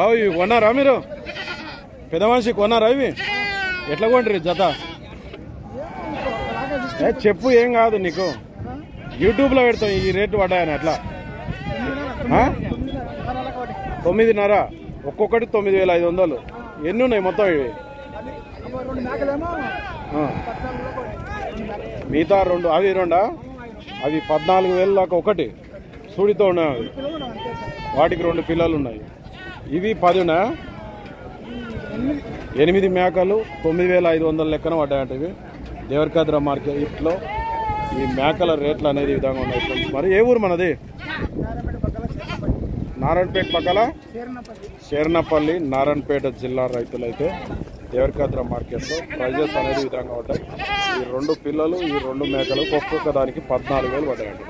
ఇవి కొన్నారా మీరు? పెద్ద మనిషి కొన్నారా ఇవి? ఎట్లా కొంటారు జత? చెప్పు, ఏం కాదు నీకు. యూట్యూబ్లో పెడతాం ఈ రేటు పడ్డాయని. అట్లా 9.5, ఒక్కొక్కటి 9,500. ఎన్ని ఉన్నాయి మొత్తం ఇవి? మిగతా 2 అవి 2 అవి 14,000 దాకా ఒకటి సూడితో ఉన్నాయి. వాటికి 2 పిల్లలు ఉన్నాయి. ఇవి 10 8 మేకలు 9,500 లెక్కన పడ్డాయంట. ఇవి దేవరకాద్ర మార్కెట్లో ఈ మేకల రేట్లు అనేది ఈ విధంగా ఉన్నాయి ఫ్రెండ్స్. మరి ఏ ఊరు మనది? నారాయణపేట పక్కల శేర్నపల్లి, నారాయణపేట జిల్లా రైతులైతే దేవరకాద్ర మార్కెట్లో ప్రైజెస్ అనేది ఈ విధంగా ఉంటాయి. ఈ 2 పిల్లలు, ఈ 2 మేకలు ఒక్కొక్క దానికి 14,000 పడ్డాయండి.